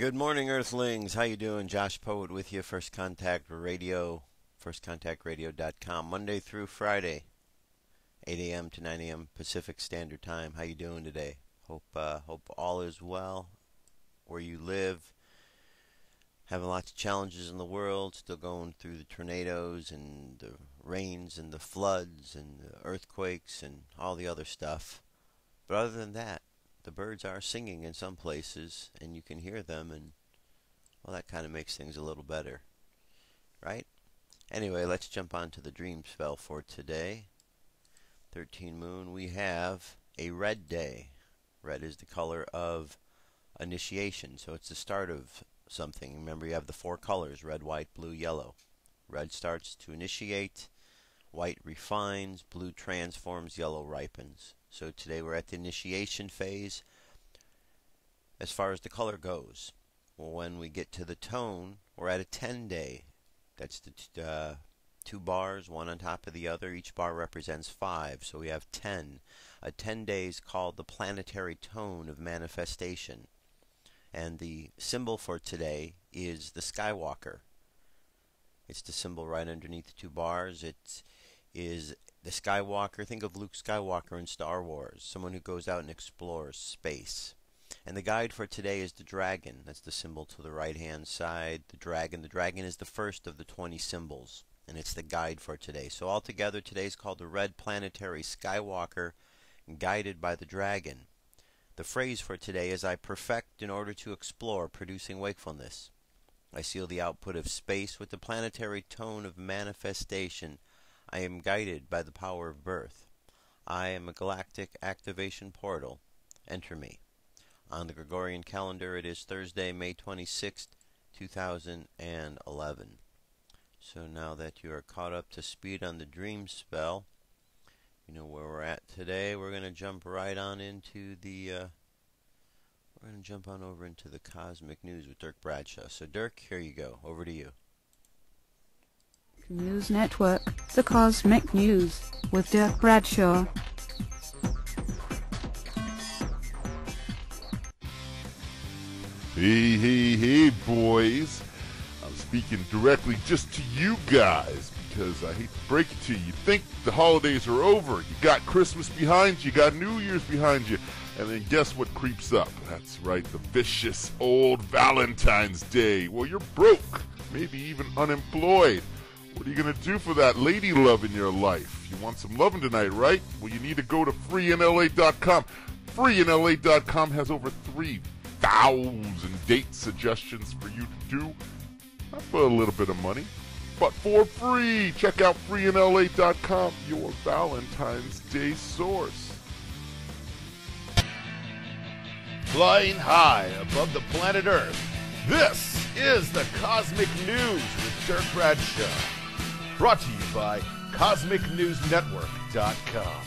Good morning, Earthlings. How you doing? Josh Poet with you, First Contact Radio, firstcontactradio.com, Monday through Friday, 8 a.m. to 9 a.m. Pacific Standard Time. How you doing today? Hope all is well where you live. Having lots of challenges in the world, still going through the tornadoes and the rains and the floods and the earthquakes and all the other stuff. But other than that, the birds are singing in some places, and you can hear them, and, well, that kind of makes things a little better, right? Anyway, let's jump on to the dream spell for today. 13 Moon, we have a red day. Red is the color of initiation, so it's the start of something. Remember, you have the four colors, red, white, blue, yellow. Red starts to initiate, white refines, blue transforms, yellow ripens. So today we're at the initiation phase as far as the color goes. Well, when we get to the tone, we're at a 10-day. That's the two bars, one on top of the other. Each bar represents 5, so we have 10. A 10 days called the planetary tone of manifestation. And the symbol for today is the Skywalker. It's the symbol right underneath the two bars. It is the Skywalker. Think of Luke Skywalker in Star Wars, someone who goes out and explores space. And the guide for today is the dragon. That's the symbol to the right-hand side. The dragon. The dragon is the first of the 20 symbols, and it's the guide for today. So altogether, today is called the Red Planetary Skywalker, guided by the dragon. The phrase for today is, I perfect in order to explore, producing wakefulness. I seal the output of space with the planetary tone of manifestation. I am guided by the power of birth. I am a galactic activation portal. Enter me. On the Gregorian calendar, it is Thursday, May 26th, 2011. So now that you are caught up to speed on the dream spell, you know where we're at today. We're going to jump right on into the we're going to jump on over into the cosmic news with Dirk Bradshaw. So Dirk, here you go. Over to you. News Network, the Cosmic News with Dirk Bradshaw. Hey, boys. I'm speaking directly just to you guys because I hate to break it to you. You think the holidays are over. You got Christmas behind you, you got New Year's behind you, and then guess what creeps up? That's right, the vicious old Valentine's Day. Well, you're broke, maybe even unemployed. What are you going to do for that lady love in your life? You want some loving tonight, right? Well, you need to go to freeinla.com. Freeinla.com has over 3,000 date suggestions for you to do. Not for a little bit of money, but for free. Check out freeinla.com, your Valentine's Day source. Flying high above the planet Earth, this is the Cosmic News with Dirk Bradshaw. Brought to you by CosmicNewsNetwork.com.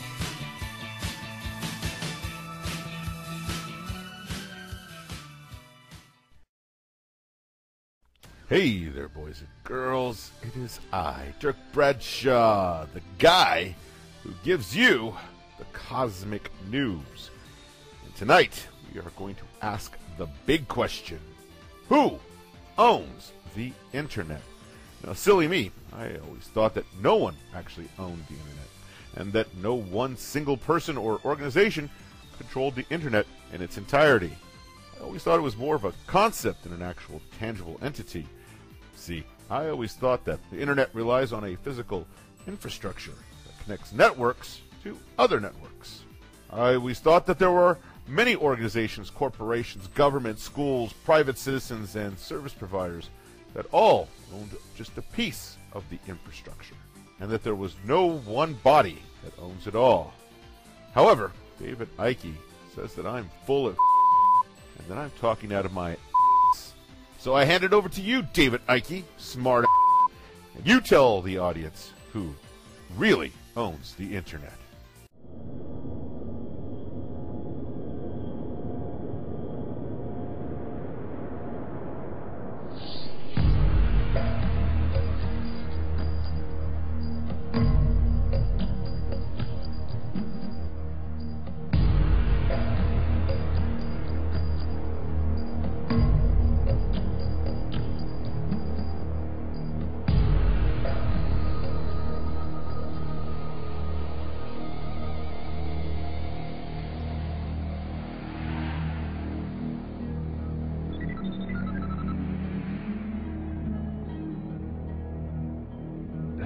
Hey there, boys and girls. It is I, Dirk Bradshaw, the guy who gives you the Cosmic News. And tonight, we are going to ask the big question. Who owns the Internet? Now, silly me, I always thought that no one actually owned the Internet, and that no one single person or organization controlled the Internet in its entirety. I always thought it was more of a concept than an actual tangible entity. See, I always thought that the Internet relies on a physical infrastructure that connects networks to other networks. I always thought that there were many organizations, corporations, governments, schools, private citizens, and service providers that all owned just a piece of the infrastructure, and that there was no one body that owns it all. However, David Icke says that I'm full of and that I'm talking out of my ass. So I hand it over to you, David Icke, smart and you tell the audience who really owns the Internet.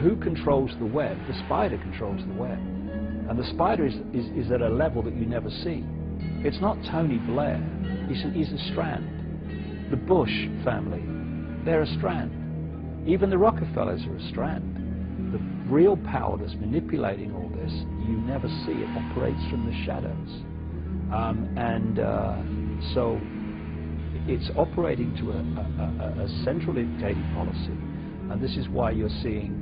who controls the web? The spider controls the web. And the spider is at a level that you never see. It's not Tony Blair. He's a strand. The Bush family, they're a strand. Even the Rockefellers are a strand. The real power that's manipulating all this, you never see. It operates from the shadows. So it's operating to a central dictating policy. And this is why you're seeing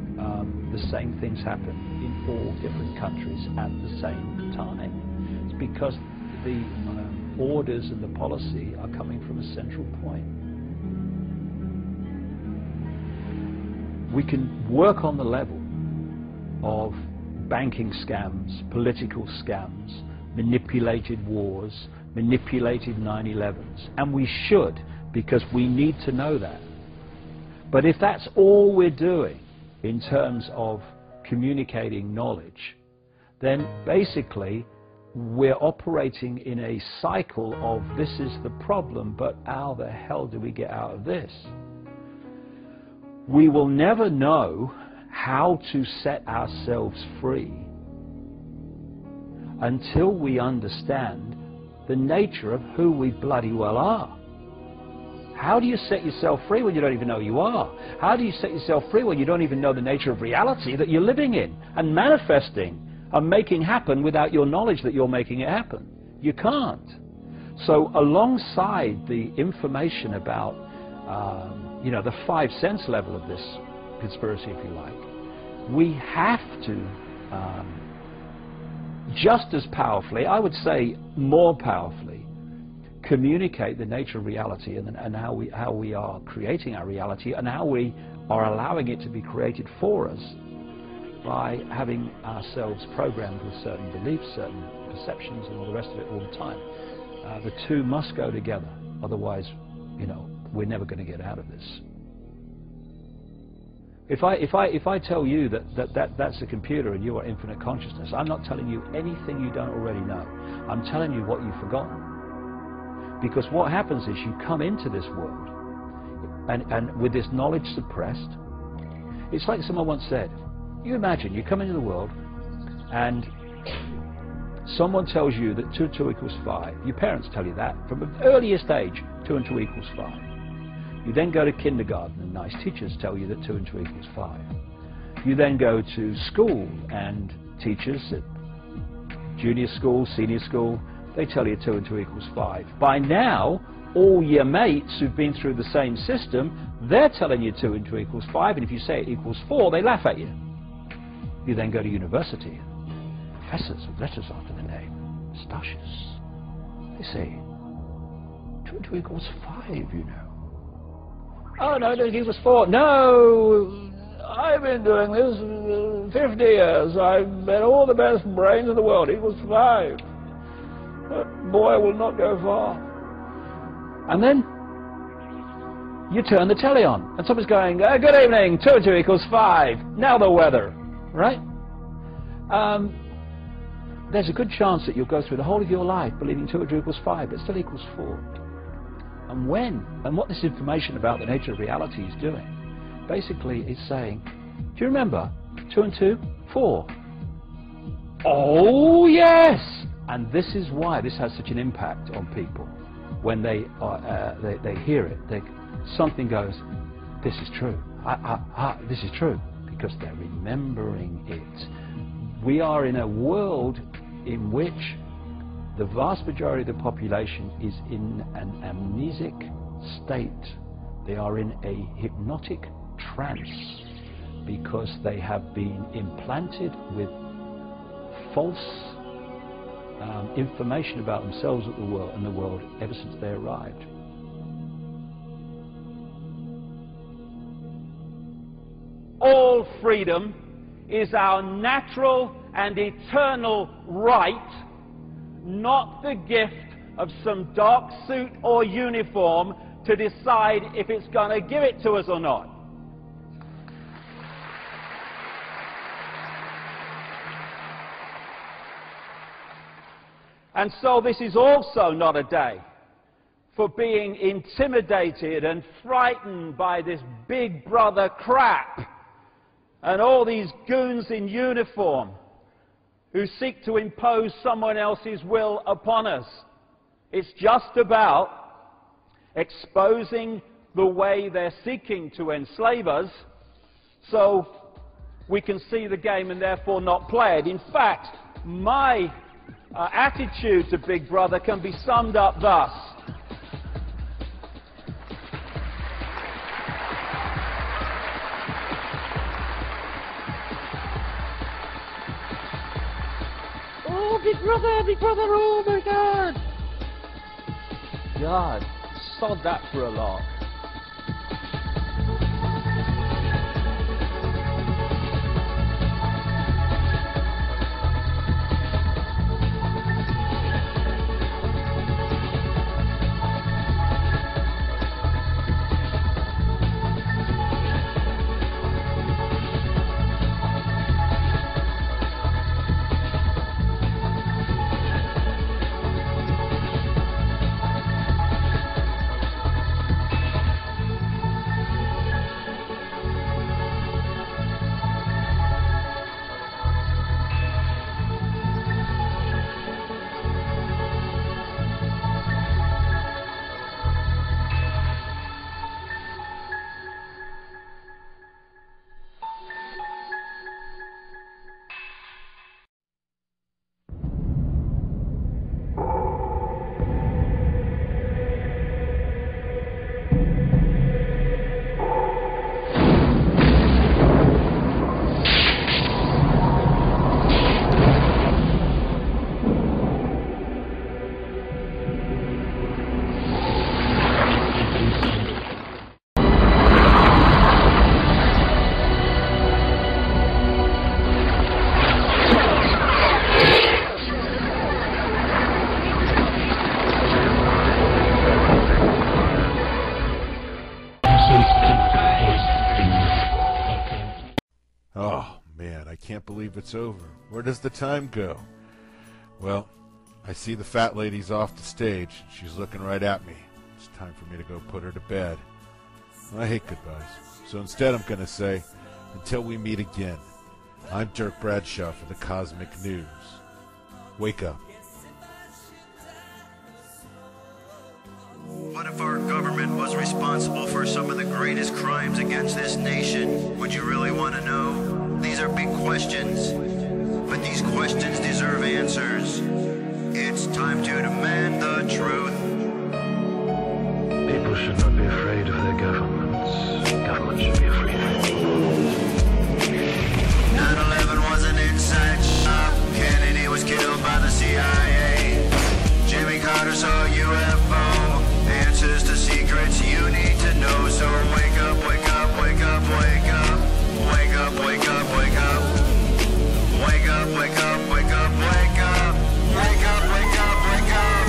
the same things happen in all different countries at the same time. It's because the orders and the policy are coming from a central point. We can work on the level of banking scams, political scams, manipulated wars, manipulated 9/11s, and we should, because we need to know that. But if that's all we're doing in terms of communicating knowledge, then basically we're operating in a cycle of this is the problem, but how the hell do we get out of this? We will never know how to set ourselves free until we understand the nature of who we bloody well are. How do you set yourself free when you don't even know you are? How do you set yourself free when you don't even know the nature of reality that you're living in and manifesting and making happen without your knowledge that you're making it happen? You can't. So alongside the information about the 5 sense level of this conspiracy, if you like, we have to just as powerfully, I would say more powerfully, communicate the nature of reality and how we are creating our reality and how we are allowing it to be created for us by having ourselves programmed with certain beliefs, certain perceptions, and all the rest of it all the time. The two must go together, otherwise, we're never going to get out of this. If I tell you that's a computer and you are infinite consciousness, I'm not telling you anything you don't already know. I'm telling you what you've forgotten. Because what happens is you come into this world and with this knowledge suppressed, it's like someone once said, you imagine you come into the world and someone tells you that 2 and 2 equals 5. Your parents tell you that from the earliest age, 2 and 2 equals 5. You then go to kindergarten and nice teachers tell you that 2 and 2 equals 5. You then go to school and teachers at junior school, senior school, they tell you 2 and 2 equals 5. By now, all your mates who've been through the same system, they're telling you 2 and 2 equals 5, and if you say it equals 4, they laugh at you. You then go to university. Professors with letters after the name, moustaches. They say, 2 and 2 equals 5, you know. Oh, no, 2 equals 4. No, I've been doing this 50 years. I've met all the best brains in the world. It equals 5. That boy will not go far. And then you turn the telly on, and someone's going, good evening, 2 and 2 equals 5. Now the weather, right? There's a good chance that you'll go through the whole of your life believing 2 and 2 equals 5, but still equals 4. And what this information about the nature of reality is doing, basically it's saying, do you remember 2 and 2, 4? Oh yes! And this is why this has such an impact on people. When they hear it, something goes, this is true. This is true, because they're remembering it. We are in a world in which the vast majority of the population is in an amnesic state. They are in a hypnotic trance because they have been implanted with false information about themselves and the world ever since they arrived. All freedom is our natural and eternal right, not the gift of some dark suit or uniform to decide if it's going to give it to us or not. And so this is also not a day for being intimidated and frightened by this big brother crap and all these goons in uniform who seek to impose someone else's will upon us. It's just about exposing the way they're seeking to enslave us so we can see the game and therefore not play it. In fact, my attitude to Big Brother can be summed up thus. Oh, Big Brother, oh my God! God, sod that for a lark. Oh, man, I can't believe it's over. Where does the time go? Well, I see the fat lady's off the stage. She's looking right at me. It's time for me to go put her to bed. I hate goodbyes. So instead I'm going to say, until we meet again, I'm Dirk Bradshaw for the Cosmic News. Wake up. What if our government was responsible for some of the greatest crimes against this nation? Would you really want to know? These are big questions, but these questions deserve answers. It's time to demand the truth. People should not be afraid of their governments. Governments should be afraid of people. 9/11 was an inside job. Kennedy was killed by the CIA. Jimmy Carter saw a UFO. Answers to secrets you need to know. So wake up, wake up, wake up, wake up. Wake up, wake up, wake up. Wake up, wake up, wake up, wake up. Wake up, wake up, wake up.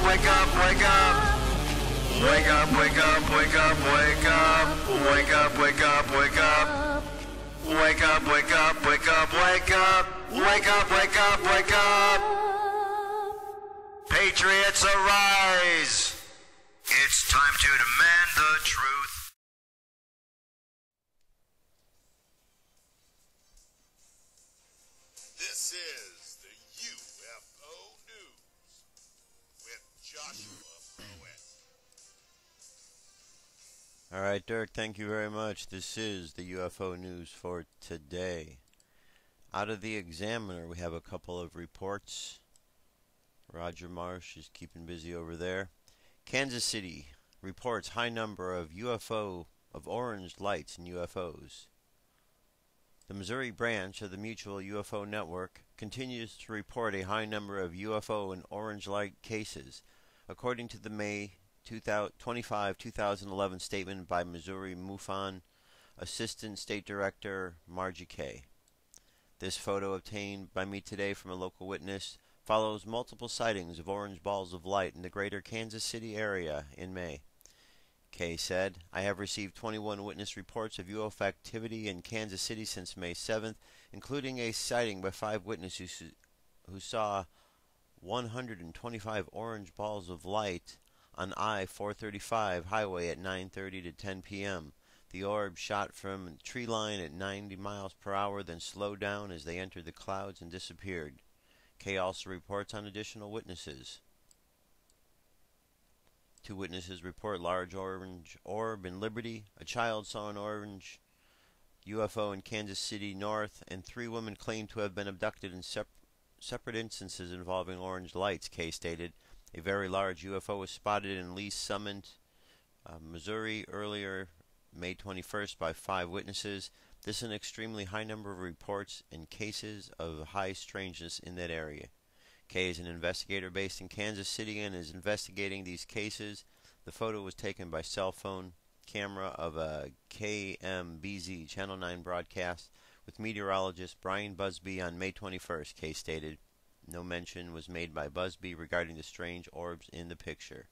wake up, wake up. Wake up, wake up, wake up, wake up. Wake up, wake up, wake up. Wake up, wake up, wake up, wake up. Wake up, wake up, wake up. Patriots arise. It's time to demand the truth. This is the UFO News with Joshua Poet. All right, Dirk, thank you very much. This is the UFO News for today. Out of the Examiner, we have a couple of reports. Roger Marsh is keeping busy over there. Kansas City reports high number of orange lights in UFOs. The Missouri branch of the Mutual UFO Network continues to report a high number of UFO and orange light cases, according to the May 25, 2011 statement by Missouri MUFON Assistant State Director Margie Kay. This photo obtained by me today from a local witness follows multiple sightings of orange balls of light in the greater Kansas City area in May. Kay said, I have received 21 witness reports of UFO activity in Kansas City since May 7th, including a sighting by 5 witnesses who saw 125 orange balls of light on I-435 highway at 9:30 to 10 p.m. The orb shot from a tree line at 90 miles per hour, then slowed down as they entered the clouds and disappeared. Kay also reports on additional witnesses. 2 witnesses report large orange orb in Liberty. A child saw an orange UFO in Kansas City North, and 3 women claim to have been abducted in separate instances involving orange lights, Kay stated. A very large UFO was spotted in Lee Summit, Missouri, earlier May 21st by 5 witnesses. This is an extremely high number of reports and cases of high strangeness in that area. Kay is an investigator based in Kansas City and is investigating these cases. The photo was taken by cell phone camera of a KMBZ Channel 9 broadcast with meteorologist Brian Busby on May 21st, Kay stated. No mention was made by Busby regarding the strange orbs in the picture.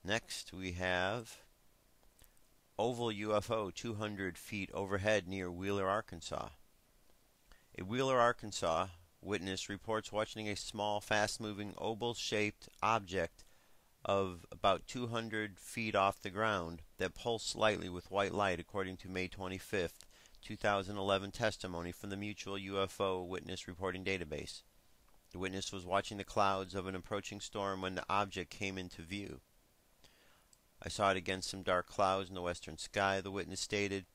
Next we have oval UFO 200 feet overhead near Wheeler, Arkansas. A Wheeler, Arkansas witness reports watching a small, fast-moving, oval-shaped object of about 200 feet off the ground that pulsed slightly with white light, according to May 25th, 2011 testimony from the Mutual UFO Witness Reporting Database. The witness was watching the clouds of an approaching storm when the object came into view. I saw it against some dark clouds in the western sky, the witness stated.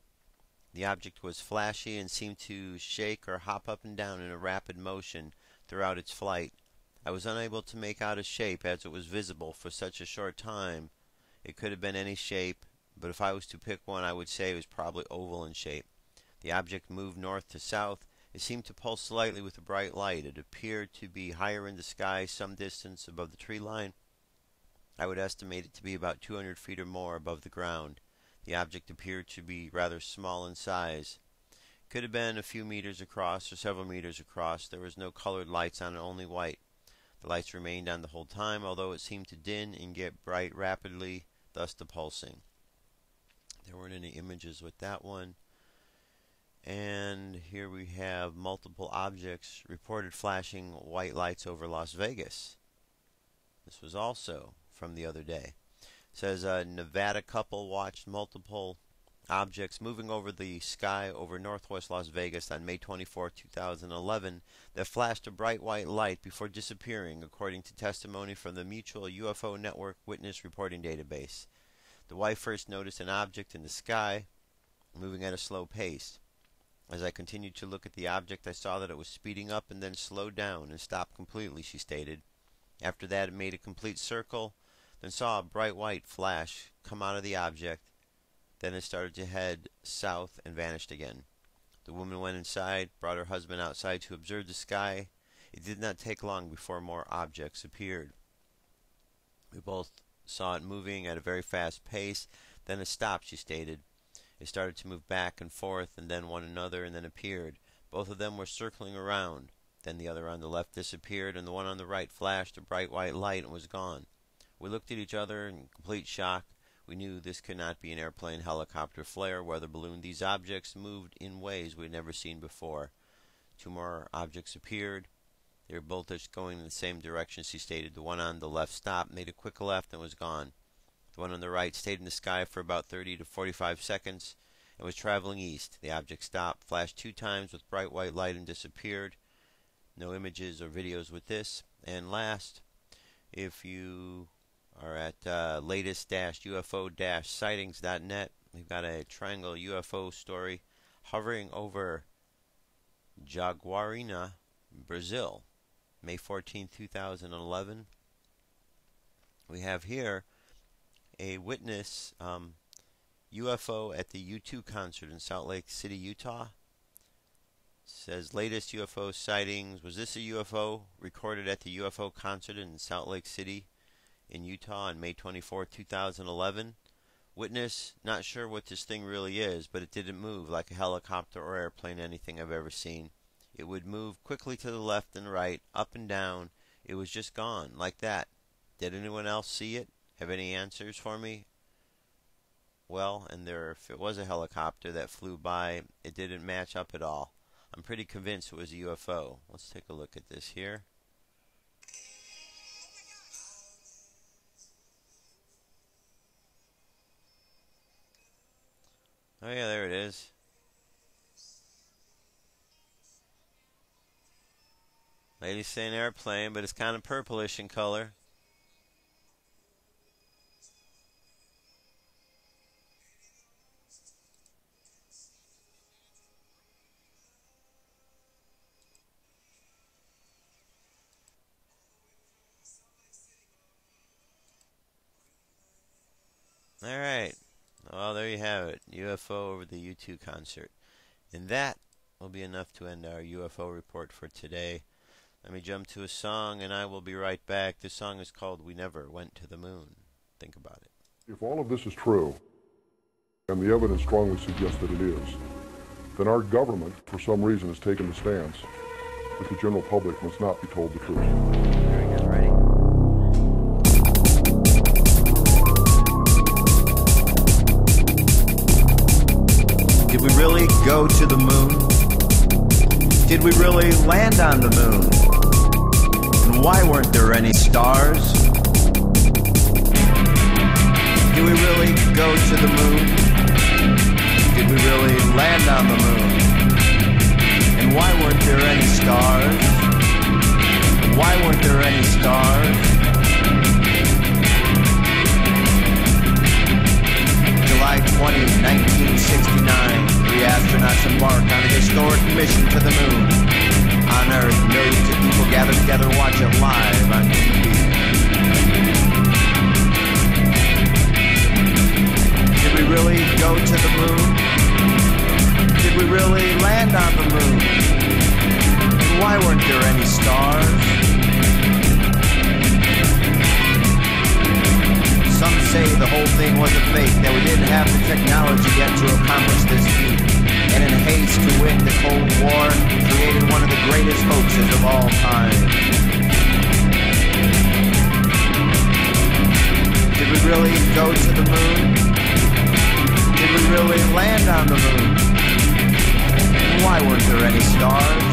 The object was flashy and seemed to shake or hop up and down in a rapid motion throughout its flight. I was unable to make out a shape as it was visible for such a short time. It could have been any shape, but if I was to pick one, I would say it was probably oval in shape. The object moved north to south. It seemed to pulse slightly with a bright light. It appeared to be higher in the sky, some distance above the tree line. I would estimate it to be about 200 feet or more above the ground. The object appeared to be rather small in size. Could have been a few meters across or several meters across. There was no colored lights on it, only white. The lights remained on the whole time, although it seemed to dim and get bright rapidly, thus the pulsing. There weren't any images with that one. And here we have multiple objects reported flashing white lights over Las Vegas. This was also from the other day. It says a Nevada couple watched multiple objects moving over the sky over northwest Las Vegas on May 24, 2011 that flashed a bright white light before disappearing, according to testimony from the Mutual UFO Network Witness Reporting Database. The wife first noticed an object in the sky moving at a slow pace. As I continued to look at the object, I saw that it was speeding up and then slowed down and stopped completely, she stated. After that, it made a complete circle, then saw a bright white flash come out of the object. Then it started to head south and vanished again. The woman went inside, brought her husband outside to observe the sky. It did not take long before more objects appeared. We both saw it moving at a very fast pace. Then it stopped, she stated. It started to move back and forth, and then one another, and then appeared. Both of them were circling around. Then the other on the left disappeared, and the one on the right flashed a bright white light and was gone. We looked at each other in complete shock. We knew this could not be an airplane, helicopter, flare, weather balloon. These objects moved in ways we'd never seen before. 2 more objects appeared. They were both just going in the same direction, she stated. The one on the left stopped, made a quick left, and was gone. The one on the right stayed in the sky for about 30 to 45 seconds and was traveling east. The object stopped, flashed 2 times with bright white light, and disappeared. No images or videos with this. And last, if you are at latest-ufo-sightings.net, we've got a triangle UFO story hovering over Jaguarina, Brazil, May 14, 2011. We have here a witness UFO at the U2 concert in Salt Lake City, Utah. Says latest UFO sightings. Was this a UFO recorded at the UFO concert in Salt Lake City in Utah on May 24, 2011? Witness, not sure what this thing really is, but it didn't move like a helicopter or airplane, anything I've ever seen. It would move quickly to the left and right, up and down. It was just gone, like that. Did anyone else see it? Have any answers for me? Well, and if it was a helicopter that flew by, it didn't match up at all. I'm pretty convinced it was a UFO. Let's take a look at this here. Oh yeah, there it is. Ladies say an airplane, but it's kind of purplish in color. Alright, well there you have it, UFO over the U2 concert. And that will be enough to end our UFO report for today. Let me jump to a song and I will be right back. This song is called We Never Went to the Moon. Think about it. If all of this is true, and the evidence strongly suggests that it is, then our government, for some reason, has taken the stance that the general public must not be told the truth. Very good, ready? Did we really go to the moon? Did we really land on the moon? And why weren't there any stars? Did we really go to the moon? Did we really land on the moon? And why weren't there any stars? Why weren't there any stars? July 20, 1969, 3 astronauts embark on a historic mission to the moon. On Earth, millions of people gather together and watch it live on TV. Did we really go to the moon? Did we really land on the moon? And why weren't there any stars? Some say the whole thing was a fake, that we didn't have the technology yet to accomplish this feat. And in haste to win the Cold War, created one of the greatest hoaxes of all time. Did we really go to the moon? Did we really land on the moon? And why weren't there any stars?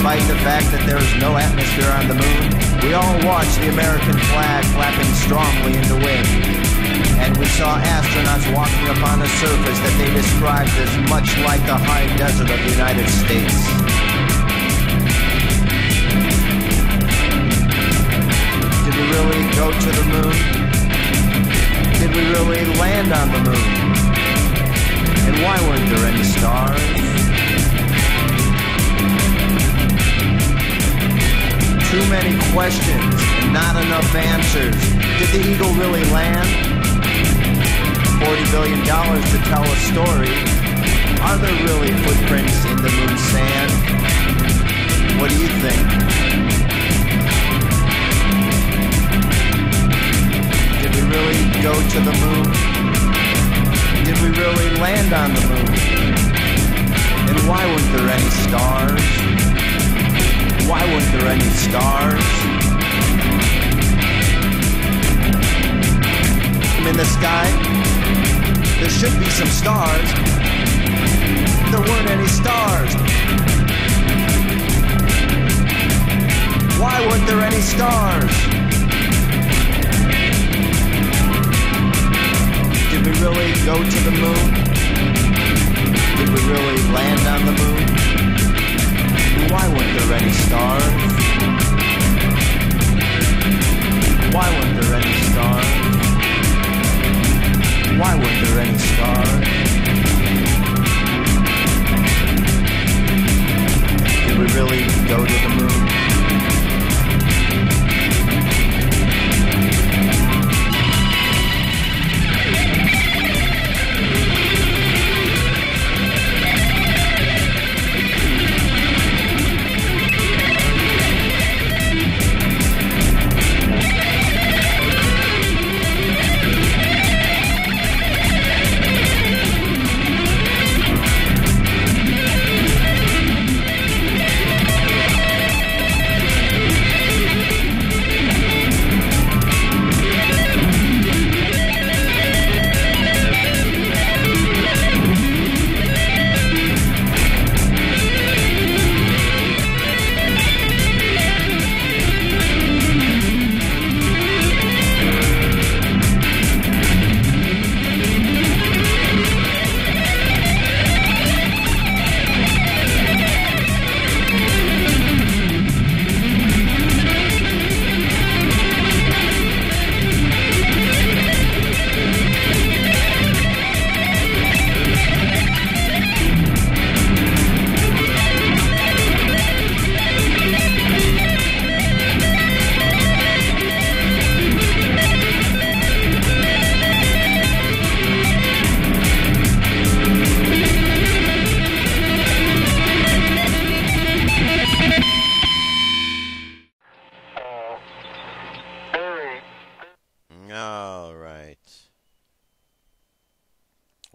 Despite the fact that there is no atmosphere on the moon, we all watched the American flag flapping strongly in the wind. And we saw astronauts walking upon a surface that they described as much like the high desert of the United States. Did we really go to the moon? Did we really land on the moon? And why weren't there any stars? Too many questions and not enough answers. Did the Eagle really land? $40 billion to tell a story. Are there really footprints in the moon's sand? What do you think? Did we really go to the moon? Did we really land on the moon? And why weren't there any stars? Why weren't there any stars? In the sky, there should be some stars. There weren't any stars. Why weren't there any stars? Did we really go to the moon? Did we really land on the moon? Why weren't there any stars? Why weren't there any stars? Why weren't there any stars? Did we really go to the moon?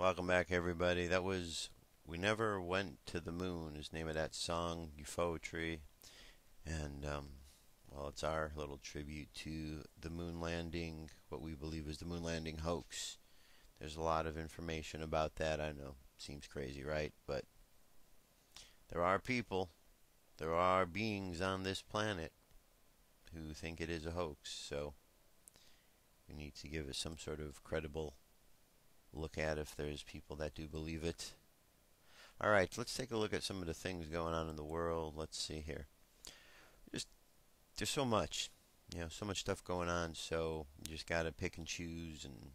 Welcome back, everybody. That was We Never Went to the Moon, is the name of that song, UFOetry. And, well, it's our little tribute to the moon landing, what we believe is the moon landing hoax. There's a lot of information about that. I know, seems crazy, right? But there are people, there are beings on this planet who think it is a hoax. So we need to give it some sort of credible look at if there's people that do believe it. Alright, let's take a look at some of the things going on in the world. Let's see here. There's so much, so much stuff going on, so you just gotta pick and choose, and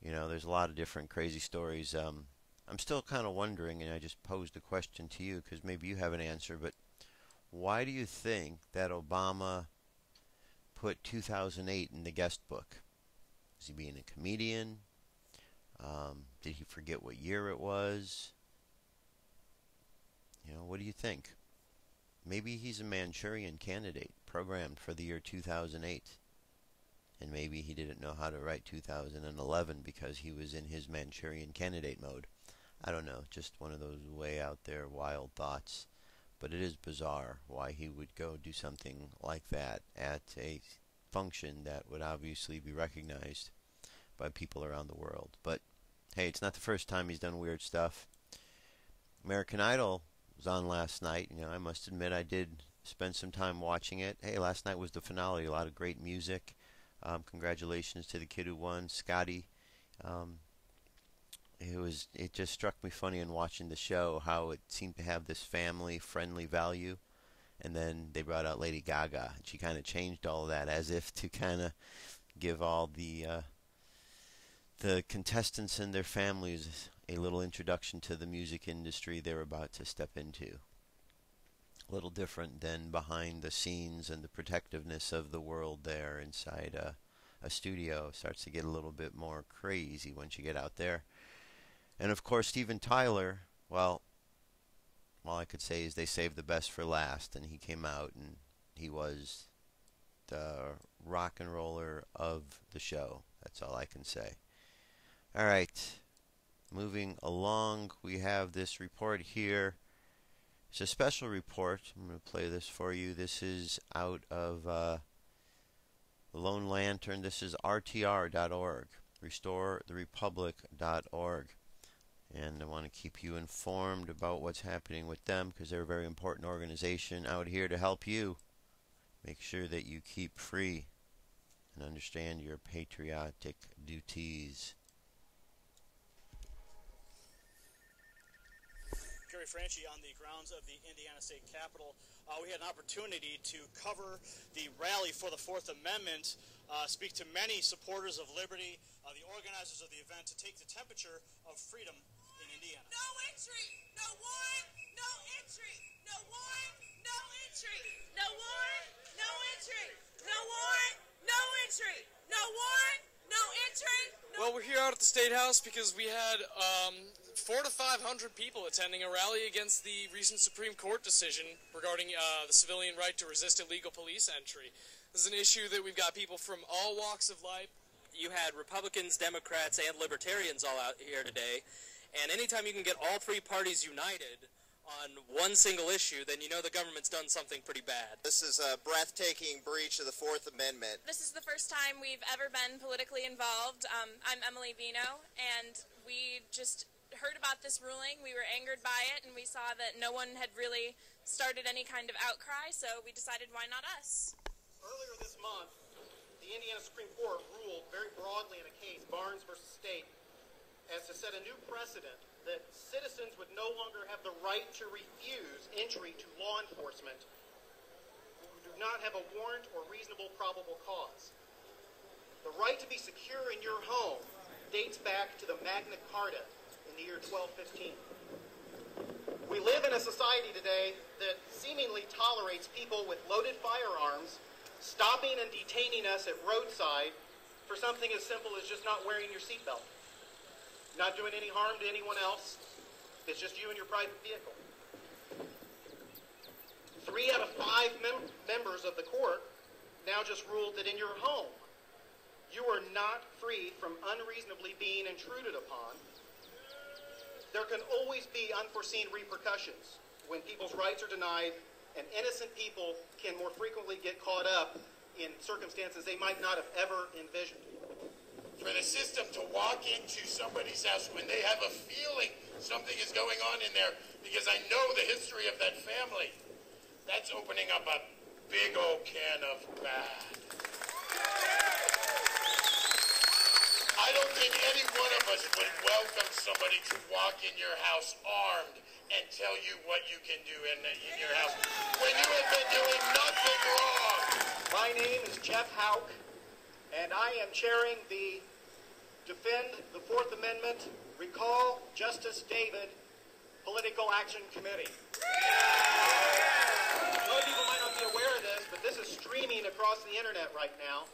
there's a lot of different crazy stories. I'm still kind of wondering, and I just posed a question to you because maybe you have an answer, but why do you think that Obama put 2008 in the guest book? Is he being a comedian? Did he forget what year it was? What do you think? Maybe he's a Manchurian candidate programmed for the year 2008. And maybe he didn't know how to write 2011 because he was in his Manchurian candidate mode. I don't know, just one of those way out there wild thoughts. But it is bizarre why he would go do something like that at a function that would obviously be recognized by people around the world. But hey, it's not the first time he's done weird stuff. American Idol was on last night. I must admit I did spend some time watching it. Hey, last night was the finale. A lot of great music. Congratulations to the kid who won, Scotty. It just struck me funny in watching the show how it seemed to have this family-friendly value. And then they brought out Lady Gaga, and she kind of changed all of that as if to kind of give all the contestants and their families a little introduction to the music industry they're about to step into. A little different than behind the scenes and the protectiveness of the world there inside a studio. Starts to get a little bit more crazy once you get out there. And of course, Steven Tyler, well, all I could say is they saved the best for last, and he came out and he was the rock and roller of the show. That's all I can say. All right. moving along, we have this report here. It's a special report. I'm going to play this for you. This is out of the Lone Lantern. This is RTR.org, RestoreTheRepublic.org. And I want to keep you informed about what's happening with them because they're a very important organization out here to help you make sure that you keep free and understand your patriotic duties. Gary Franchi on the grounds of the Indiana State Capitol. We had an opportunity to cover the rally for the Fourth Amendment, speak to many supporters of liberty, the organizers of the event, to take the temperature of freedom in Indiana. No entry! No warrant! No entry! No warrant! No entry! No warrant! No entry! No warrant! No entry! No warrant! No entry! Well, we're here out at the State House because we had 400 to 500 people attending a rally against the recent Supreme Court decision regarding the civilian right to resist illegal police entry. This is an issue that we've got people from all walks of life. You had Republicans, Democrats, and Libertarians all out here today, and anytime you can get all three parties united on one single issue, then you know the government's done something pretty bad. This is a breathtaking breach of the Fourth Amendment. This is the first time we've ever been politically involved. I'm Emily Vino, and we just heard about this ruling. We were angered by it, and we saw that no one had really started any kind of outcry, so we decided why not us. Earlier this month, the Indiana Supreme Court ruled very broadly in a case, Barnes versus State, as to set a new precedent that citizens would no longer have the right to refuse entry to law enforcement who do not have a warrant or reasonable probable cause. The right to be secure in your home dates back to the Magna Carta in the year 1215. We live in a society today that seemingly tolerates people with loaded firearms stopping and detaining us at roadside for something as simple as just not wearing your seatbelt. Not doing any harm to anyone else. It's just you and your private vehicle. 3 out of 5 members of the court now just ruled that in your home, you are not free from unreasonably being intruded upon. There can always be unforeseen repercussions when people's rights are denied, and innocent people can more frequently get caught up in circumstances they might not have ever envisioned. For the system to walk into somebody's house when they have a feeling something is going on in there, because I know the history of that family, that's opening up a big old can of bad. I don't think any one of us would welcome somebody to walk in your house armed and tell you what you can do in your house when you have been doing nothing wrong. My name is Jeff Houck, and I am chairing the Defend the Fourth Amendment, Recall Justice David Political Action Committee. Most people might not be aware of this, but this is streaming across the internet right now.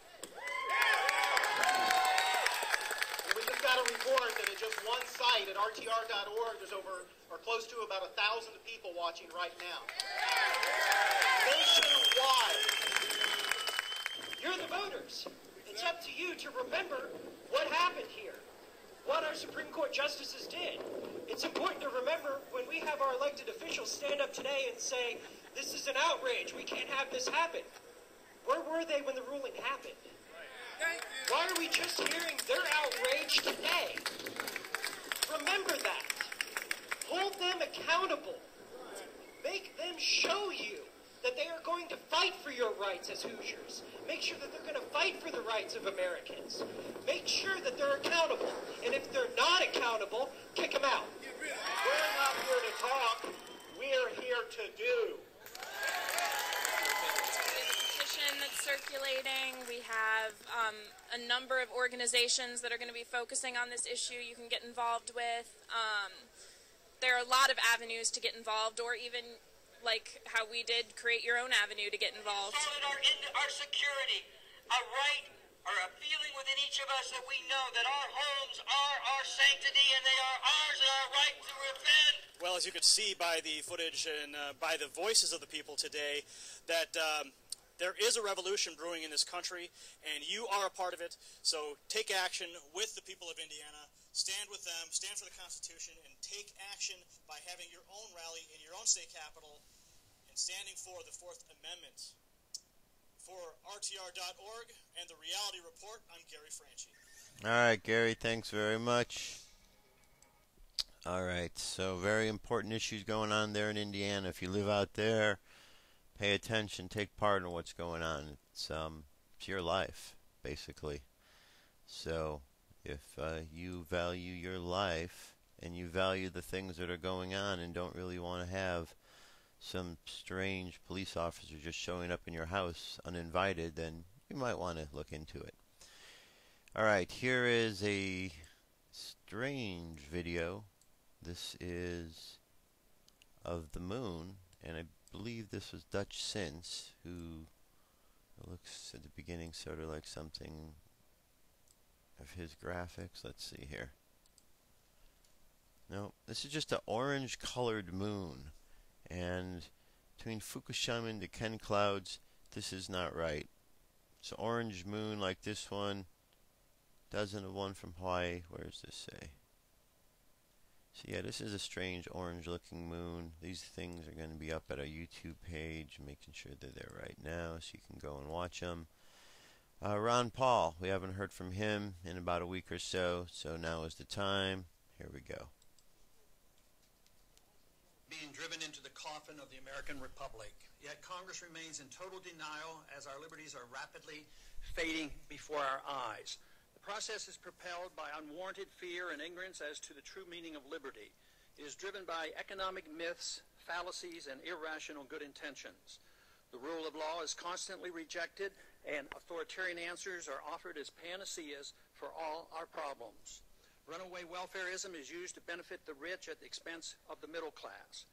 And we just got a report that at just one site at RTR.org, there's close to about 1,000 people watching right now. Nationwide. You're the voters. It's up to you to remember what happened here, what our Supreme Court justices did. It's important to remember when we have our elected officials stand up today and say, this is an outrage, we can't have this happen. Where were they when the ruling happened? Why are we just hearing their outrage today? Remember that. Hold them accountable. Make them show you that they are going to fight for your rights as Hoosiers. Make sure that they're going to fight for the rights of Americans. Make sure that they're accountable. And if they're not accountable, kick them out. We're not here to talk. We're here to do. There's a petition that's circulating. We have a number of organizations that are going to be focusing on this issue you can get involved with. There are a lot of avenues to get involved, or even like how we did, create your own avenue to get involved. Our security, a right or a feeling within each of us that we know that our homes are our sanctity and they are ours and our right to defend. Well, as you could see by the footage and by the voices of the people today, that there is a revolution brewing in this country, and you are a part of it. So take action with the people of Indiana. stand with them, stand for the Constitution, and take action by having your own rally in your own state capital and standing for the Fourth Amendment. For RTR.org and the Reality Report, I'm Gary Franchi. All right, Gary, thanks very much. All right, so very important issues going on there in Indiana. If you live out there, pay attention, take part in what's going on. It's your life, basically. So if you value your life and you value the things that are going on and don't really want to have some strange police officer just showing up in your house uninvited, then you might want to look into it. All right, here is a strange video. This is of the moon, and I believe this was Dutch Sins, who looks at the beginning sort of like something of his graphics. Let's see here. No, this is just an orange colored moon, and between Fukushima and the Ken clouds, this is not right. It's an orange moon like this one, doesn't the one from Hawaii. Where does this say? So yeah, this is a strange orange looking moon. These things are going to be up at our YouTube page, making sure they're there right now so you can go and watch them. Ron Paul, we haven't heard from him in about a week or so, so now is the time. Here we go. Being driven into the coffin of the American Republic. Yet Congress remains in total denial as our liberties are rapidly fading before our eyes. The process is propelled by unwarranted fear and ignorance as to the true meaning of liberty. It is driven by economic myths, fallacies, and irrational good intentions. The rule of law is constantly rejected, and authoritarian answers are offered as panaceas for all our problems. Runaway welfarism is used to benefit the rich at the expense of the middle class.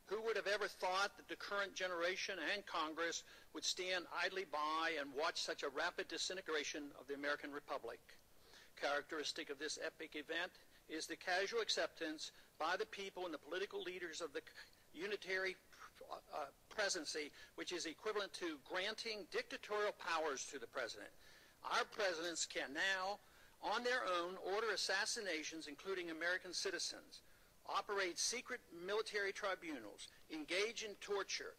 Who would have ever thought that the current generation and Congress would stand idly by and watch such a rapid disintegration of the American Republic? Characteristic of this epic event is the casual acceptance by the people and the political leaders of the unitary presidency, which is equivalent to granting dictatorial powers to the president. Our presidents can now, on their own, order assassinations, including American citizens, operate secret military tribunals, engage in torture,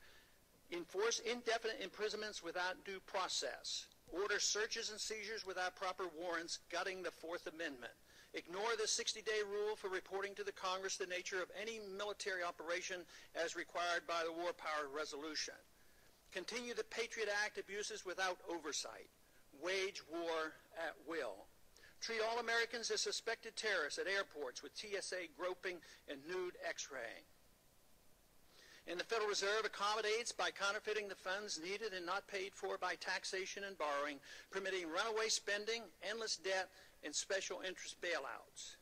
enforce indefinite imprisonments without due process, order searches and seizures without proper warrants, gutting the Fourth Amendment, ignore the 60-day rule for reporting to the Congress the nature of any military operation as required by the War Power Resolution, continue the Patriot Act abuses without oversight, wage war at will, treat all Americans as suspected terrorists at airports with TSA groping and nude x-raying. And the Federal Reserve accommodates by counterfeiting the funds needed and not paid for by taxation and borrowing, permitting runaway spending, endless debt, and special interest bailouts.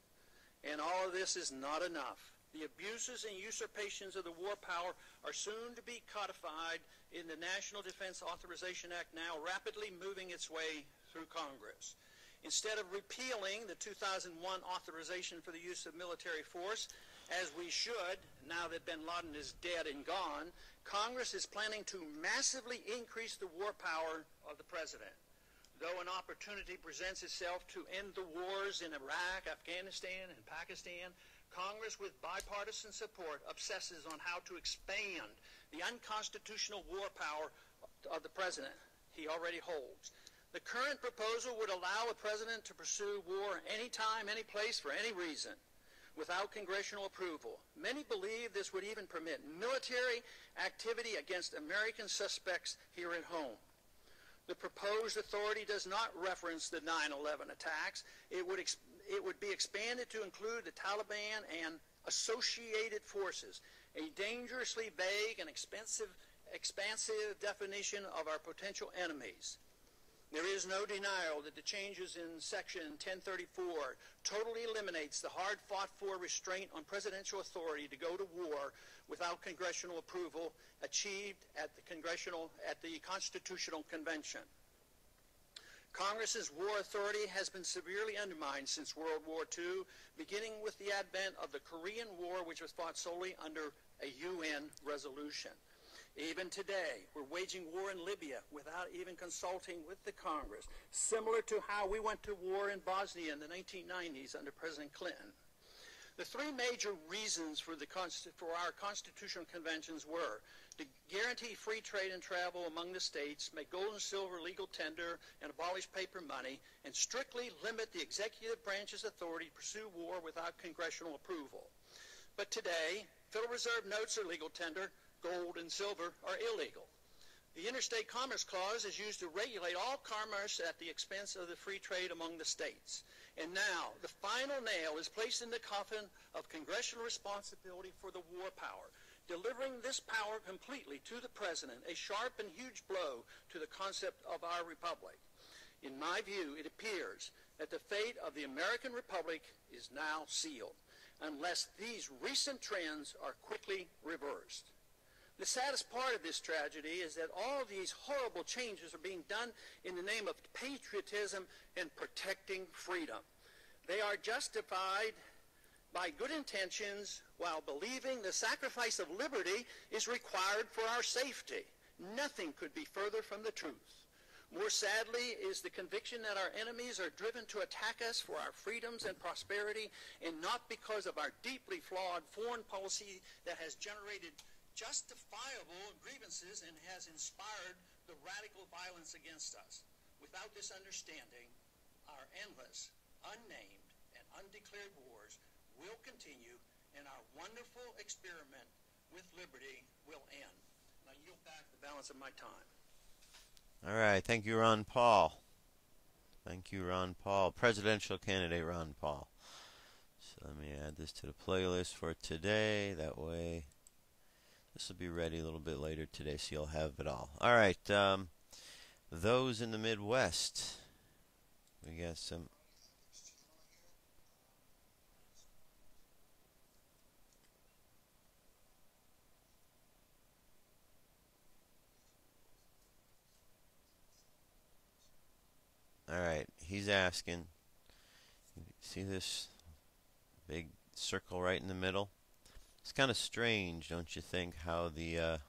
And all of this is not enough. The abuses and usurpations of the war power are soon to be codified in the National Defense Authorization Act, now rapidly moving its way through Congress. Instead of repealing the 2001 authorization for the use of military force, as we should, now that bin Laden is dead and gone, Congress is planning to massively increase the war power of the president. Though an opportunity presents itself to end the wars in Iraq, Afghanistan, and Pakistan, Congress, with bipartisan support, obsesses on how to expand the unconstitutional war power of the president he already holds. The current proposal would allow a president to pursue war anytime, any place, for any reason, without congressional approval. Many believe this would even permit military activity against American suspects here at home. The proposed authority does not reference the 9/11 attacks. It would be expanded to include the Taliban and associated forces, a dangerously vague and expansive definition of our potential enemies. There is no denial that the changes in Section 1034 totally eliminates the hard-fought-for restraint on presidential authority to go to war without congressional approval achieved at the Constitutional Convention. Congress's war authority has been severely undermined since World War II, beginning with the advent of the Korean War, which was fought solely under a UN resolution. Even today, we're waging war in Libya without even consulting with the Congress, similar to how we went to war in Bosnia in the 1990s under President Clinton. The three major reasons for our constitutional conventions were to guarantee free trade and travel among the states, make gold and silver legal tender, and abolish paper money, and strictly limit the executive branch's authority to pursue war without congressional approval. But today, Federal Reserve notes are legal tender, gold and silver are illegal. The Interstate Commerce Clause is used to regulate all commerce at the expense of the free trade among the states. And now, the final nail is placed in the coffin of congressional responsibility for the war power, delivering this power completely to the President, a sharp and huge blow to the concept of our republic. In my view, it appears that the fate of the American Republic is now sealed, unless these recent trends are quickly reversed. The saddest part of this tragedy is that all these horrible changes are being done in the name of patriotism and protecting freedom. They are justified by good intentions while believing the sacrifice of liberty is required for our safety. Nothing could be further from the truth. More sadly is the conviction that our enemies are driven to attack us for our freedoms and prosperity, and not because of our deeply flawed foreign policy that has generated justifiable grievances and has inspired the radical violence against us. Without this understanding, our endless, unnamed, and undeclared wars will continue, and our wonderful experiment with liberty will end. And I yield back the balance of my time. All right. Thank you, Ron Paul. Thank you, Ron Paul. Presidential candidate Ron Paul. So let me add this to the playlist for today. That way this will be ready a little bit later today, so you'll have it all. All right, those in the Midwest, we got some. All right, he's asking, see this big circle right in the middle? It's kind of strange, don't you think, how the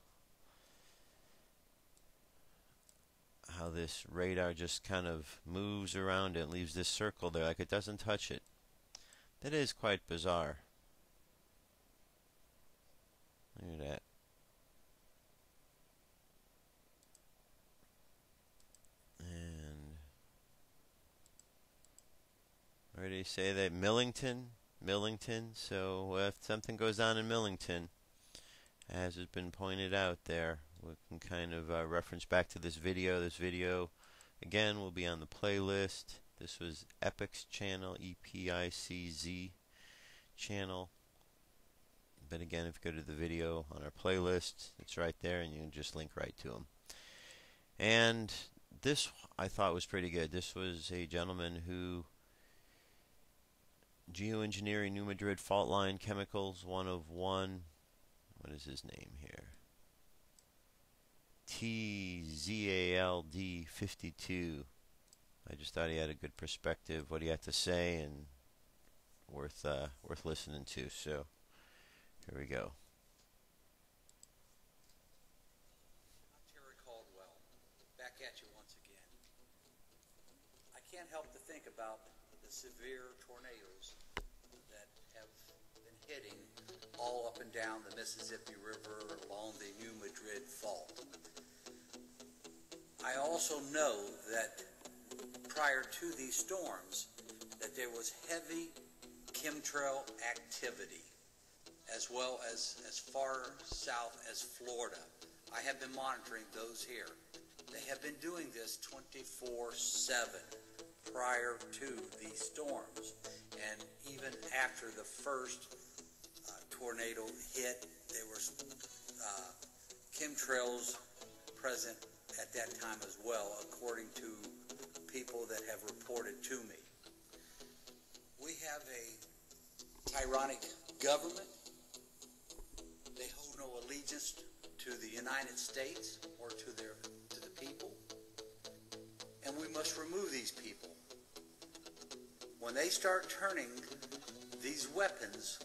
how this radar just kind of moves around it and leaves this circle there like it doesn't touch it. That is quite bizarre. Look at that. And where did he say that? Millington? So if something goes on in Millington, as has been pointed out there, we can kind of reference back to this video. This video, again, will be on the playlist. This was Epic's channel, EPICZ channel. But again, if you go to the video on our playlist, it's right there, and you can just link right to them. And this, I thought, was pretty good. This was a gentleman who geoengineering New Madrid fault line chemicals 101. What is his name here? TZALD 52. I just thought he had a good perspective, what he had to say, and worth listening to. So here we go. Back at you once again. I can't help to think about the severe tornadoes that have been hitting all up and down the Mississippi River along the New Madrid Fault. I also know that prior to these storms that there was heavy chemtrail activity, as well as far south as Florida. I have been monitoring those here. They have been doing this 24/7 prior to these storms. And even after the first tornado hit, there were chemtrails present at that time as well, according to people that have reported to me. We have a tyrannic government. They hold no allegiance to the United States or to the people, and we must remove these people. When they start turning these weapons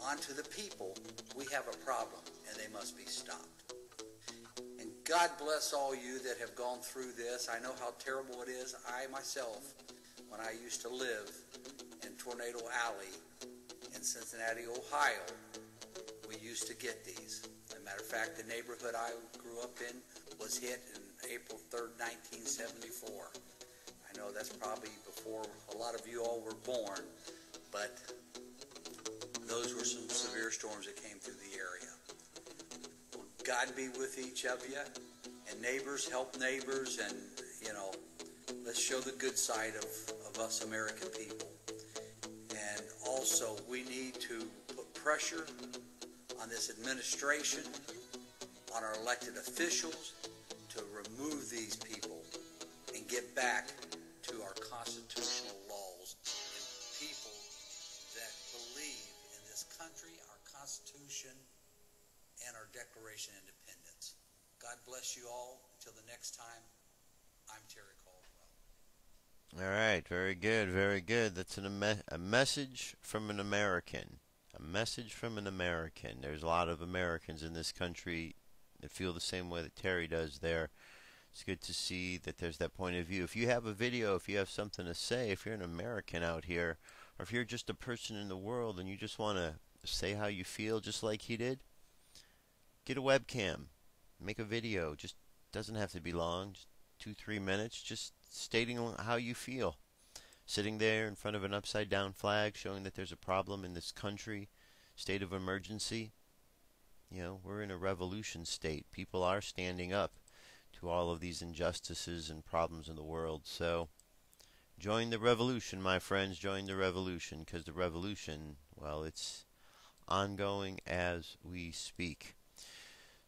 onto the people, we have a problem, and they must be stopped. God bless all you that have gone through this. I know how terrible it is. I myself, when I used to live in Tornado Alley in Cincinnati, Ohio, we used to get these. As a matter of fact, the neighborhood I grew up in was hit in April 3rd, 1974. I know that's probably before a lot of you all were born, but those were some severe storms that came through the area. Well, God be with each of you, and neighbors help neighbors, and, you know, let's show the good side of us American people. And also, we need to put pressure on this administration, on our elected officials, to remove these people and get back to our constitutional laws and people that believe in this country, our Constitution, and our Declaration of Independence. God bless you all. Until the next time, I'm Terry Caldwell. All right, very good, very good. That's a message from an American. A message from an American. There's a lot of Americans in this country that feel the same way that Terry does there. It's good to see that there's that point of view. If you have a video, if you have something to say, if you're an American out here, or if you're just a person in the world and you just want to say how you feel just like he did, get a webcam. Make a video. Just doesn't have to be long, just 2-3 minutes, just stating how you feel. Sitting there in front of an upside down flag showing that there's a problem in this country, state of emergency. You know, we're in a revolution state. People are standing up to all of these injustices and problems in the world. So join the revolution, my friends. Join the revolution, because the revolution, well, it's ongoing as we speak.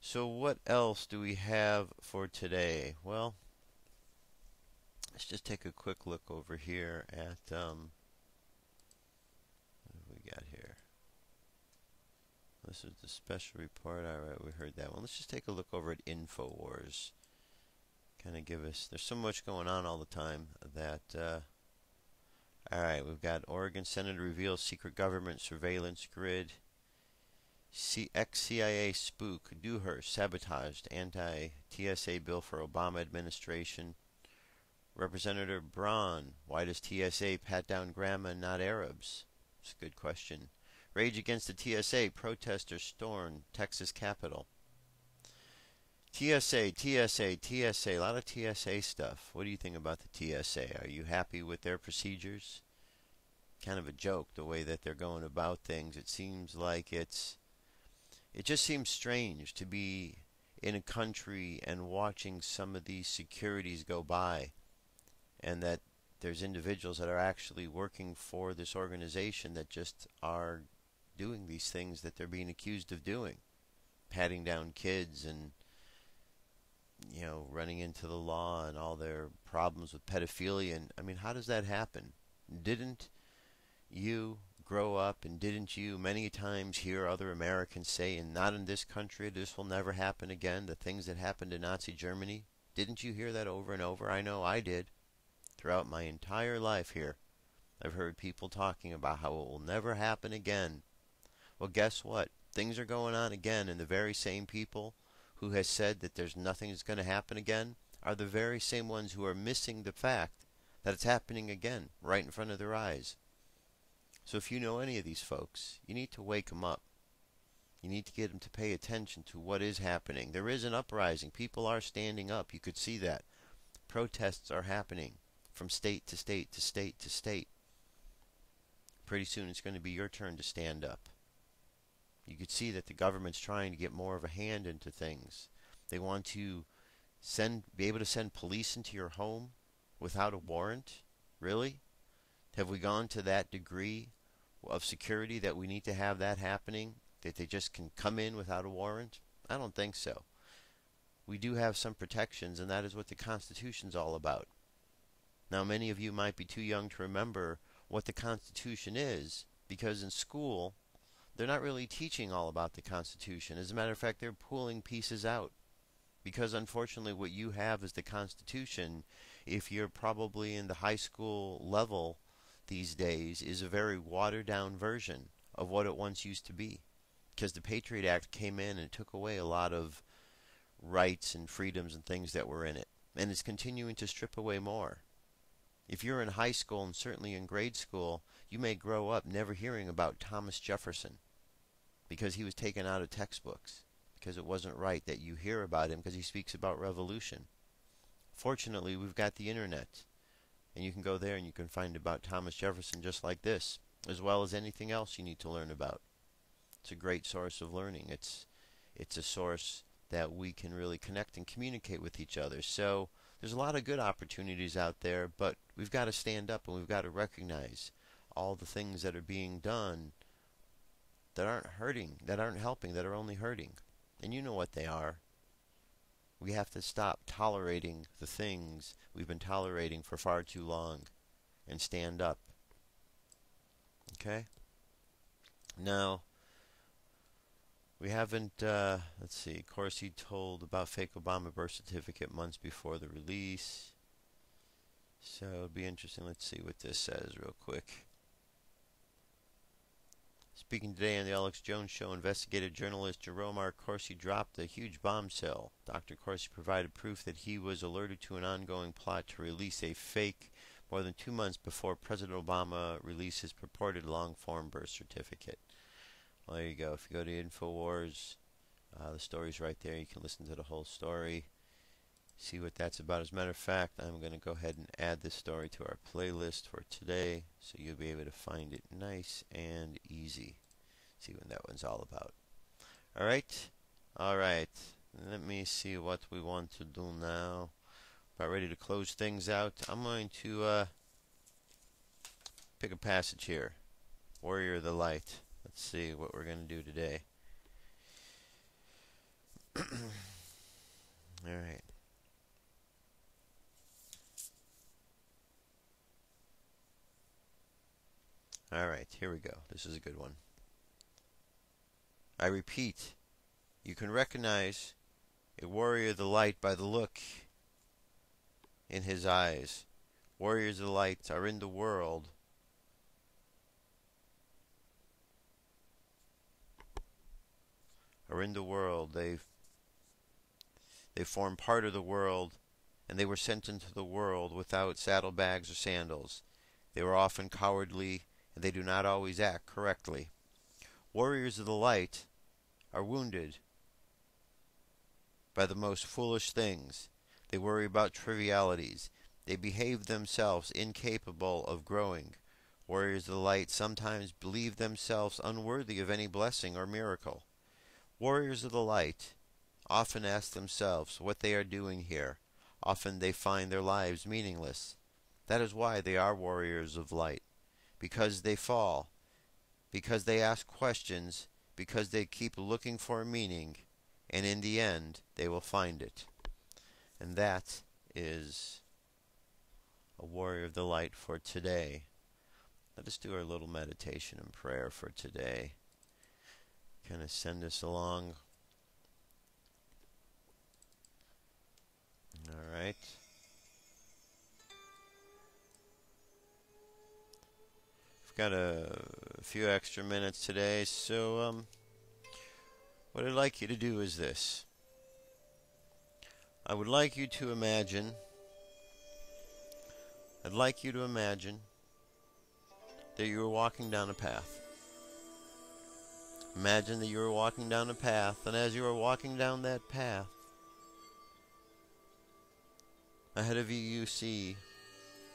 So what else do we have for today? Well, let's just take a quick look over here at what have we got here? This is the special report. All right, we heard that one. Let's just take a look over at InfoWars. Kind of give us, there's so much going on all the time that all right, we've got Oregon Senator reveals secret government surveillance grid. Ex-CIA spook Dewhurst sabotaged anti-TSA bill for Obama administration. Representative Braun, why does TSA pat down grandma and not Arabs? It's a good question. Rage against the TSA, protesters storm Texas Capitol. TSA, a lot of TSA stuff. What do you think about the TSA? Are you happy with their procedures? Kind of a joke, the way that they're going about things. It seems like it just seems strange to be in a country and watching some of these securities go by, and that there's individuals that are actually working for this organization that just are doing these things that they're being accused of doing. Patting down kids and, you know, running into the law and all their problems with pedophilia. And I mean, how does that happen? Didn't you grow up, and didn't you many times hear other Americans say, and not in this country, this will never happen again, the things that happened in Nazi Germany? Didn't you hear that over and over? I know I did. Throughout my entire life here, I've heard people talking about how it will never happen again. Well, guess what? Things are going on again, and the very same people who has said that there's nothing that's going to happen again are the very same ones who are missing the fact that it's happening again right in front of their eyes. So if you know any of these folks, you need to wake them up. You need to get them to pay attention to what is happening. There is an uprising. People are standing up. You could see that. Protests are happening from state to state to state to state. Pretty soon it's going to be your turn to stand up. You could see that the government's trying to get more of a hand into things. They want to be able to send police into your home without a warrant. Really? Have we gone to that degree of security that we need to have that happening? That they just can come in without a warrant? I don't think so. We do have some protections, and that is what the Constitution's all about. Now, many of you might be too young to remember what the Constitution is, because in school, they're not really teaching all about the Constitution. As a matter of fact, they're pulling pieces out. Because unfortunately what you have is the Constitution, if you're probably in the high school level these days, is a very watered down version of what it once used to be. Because the Patriot Act came in and took away a lot of rights and freedoms and things that were in it. And it's continuing to strip away more. If you're in high school and certainly in grade school, you may grow up never hearing about Thomas Jefferson because he was taken out of textbooks, because it wasn't right that you hear about him because he speaks about revolution. Fortunately, we've got the internet, and you can go there and you can find about Thomas Jefferson just like this, as well as anything else you need to learn about. It's a great source of learning. It's a source that we can really connect and communicate with each other. So there's a lot of good opportunities out there, but we've got to stand up and we've got to recognize all the things that are being done that aren't hurting, that aren't helping, that are only hurting. And you know what they are. We have to stop tolerating the things we've been tolerating for far too long and stand up. Okay? Now, we haven't, let's see, Corsi told about fake Obama birth certificate months before the release. So it'll be interesting. Let's see what this says real quick. Speaking today on the Alex Jones Show, investigative journalist Jerome R. Corsi dropped a huge bombshell. Dr. Corsi provided proof that he was alerted to an ongoing plot to release a fake more than 2 months before President Obama released his purported long-form birth certificate. Well, there you go. If you go to InfoWars, the story's right there. You can listen to the whole story, see what that's about. As a matter of fact, I'm going to go ahead and add this story to our playlist for today, so you'll be able to find it nice and easy. See what that one's all about. Alright? Alright. Let me see what we want to do now. About ready to close things out. I'm going to pick a passage here. Warrior of the Light. Let's see what we're going to do today. Alright. Alright, here we go. This is a good one. I repeat, you can recognize a warrior of the light by the look in his eyes. Warriors of the light are in the world. They form part of the world, and they were sent into the world without saddlebags or sandals. They were often cowardly, and they do not always act correctly. Warriors of the light are wounded by the most foolish things. They worry about trivialities. They behave themselves incapable of growing. Warriors of the light sometimes believe themselves unworthy of any blessing or miracle. Warriors of the light often ask themselves what they are doing here. Often they find their lives meaningless. That is why they are warriors of light. Because they fall. Because they ask questions. Because they keep looking for meaning. And in the end, they will find it. And that is a warrior of the light for today. Let us do our little meditation and prayer for today. Kind of send us along. All right. We've got a few extra minutes today, so what I'd like you to do is this. I would like you to imagine, that you were walking down a path. Imagine that you were walking down a path, and as you were walking down that path, ahead of you, you see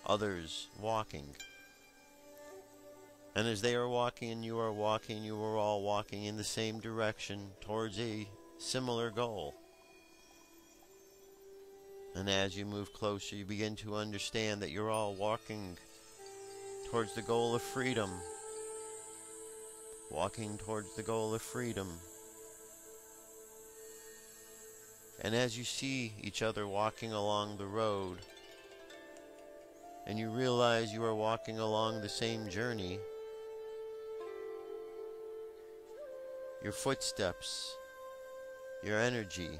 others walking. And as they are walking and you are walking, you are all walking in the same direction towards a similar goal. And as you move closer, you begin to understand that you're all walking towards the goal of freedom. Walking towards the goal of freedom. And as you see each other walking along the road, and you realize you are walking along the same journey, your footsteps, your energy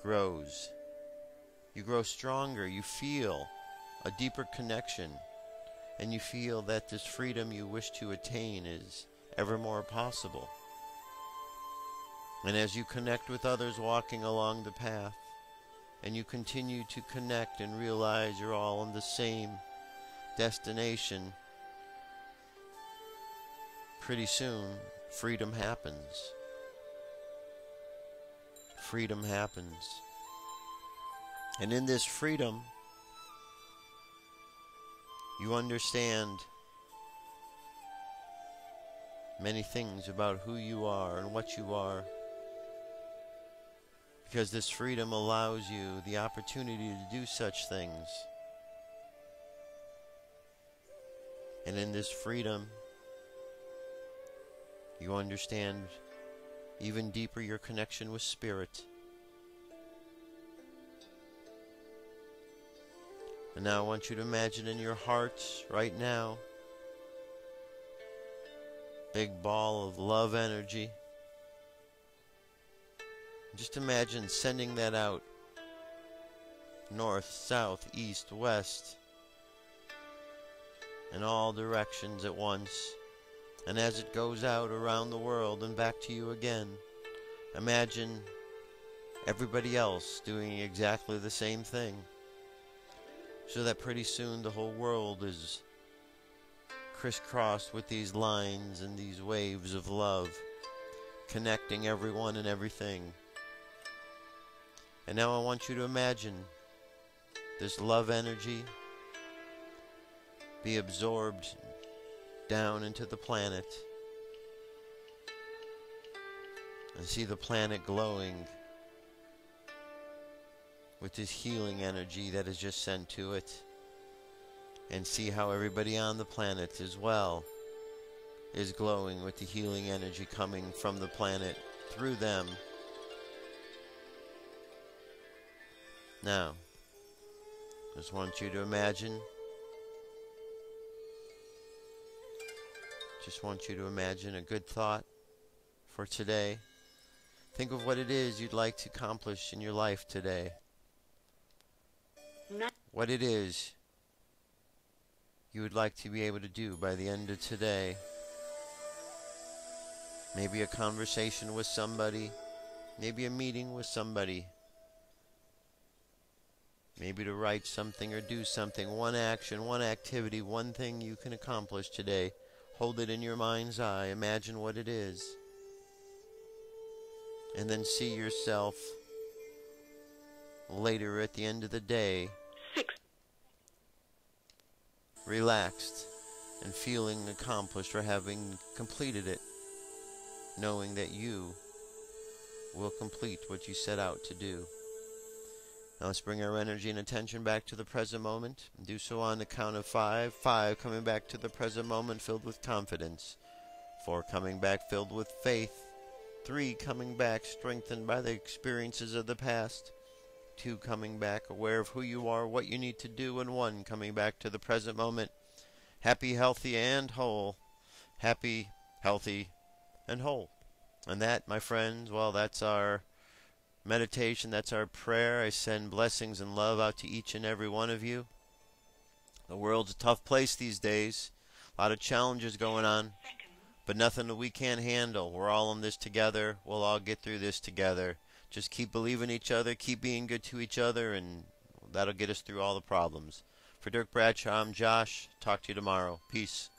grows. You grow stronger. You feel a deeper connection. And you feel that this freedom you wish to attain is ever more possible. And as you connect with others walking along the path, and you continue to connect and realize you're all on the same destination, pretty soon freedom happens. Freedom happens. And in this freedom, you understand many things about who you are and what you are. Because this freedom allows you the opportunity to do such things. And in this freedom, you understand even deeper your connection with Spirit. And now I want you to imagine in your heart right now, big ball of love energy. Just imagine sending that out north, south, east, west, in all directions at once. And as it goes out around the world and back to you again, imagine everybody else doing exactly the same thing. So that pretty soon the whole world is crisscrossed with these lines and these waves of love, connecting everyone and everything. And now I want you to imagine this love energy be absorbed down into the planet, and see the planet glowing with this healing energy that is just sent to it, and see how everybody on the planet as well is glowing with the healing energy coming from the planet through them. Now, just want you to imagine, a good thought for today. Think of what it is you'd like to accomplish in your life today. What it is you would like to be able to do by the end of today. Maybe a conversation with somebody, maybe a meeting with somebody. Maybe to write something or do something, one action, one activity, one thing you can accomplish today. Hold it in your mind's eye, imagine what it is. And then see yourself later at the end of the day, relaxed and feeling accomplished for having completed it, knowing that you will complete what you set out to do. Now let's bring our energy and attention back to the present moment. And do so on the count of 5. 5 coming back to the present moment filled with confidence. 4 coming back filled with faith. 3 coming back strengthened by the experiences of the past. 2 coming back aware of who you are, what you need to do. And 1 coming back to the present moment. Happy, healthy, and whole. Happy, healthy, and whole. And that, my friends, well, that's our meditation, that's our prayer. I send blessings and love out to each and every one of you. The world's a tough place these days. A lot of challenges going on, but nothing that we can't handle. We're all in this together. We'll all get through this together. Just keep believing each other, keep being good to each other, and that'll get us through all the problems. For Dirk Bradshaw, I'm Josh. Talk to you tomorrow. Peace.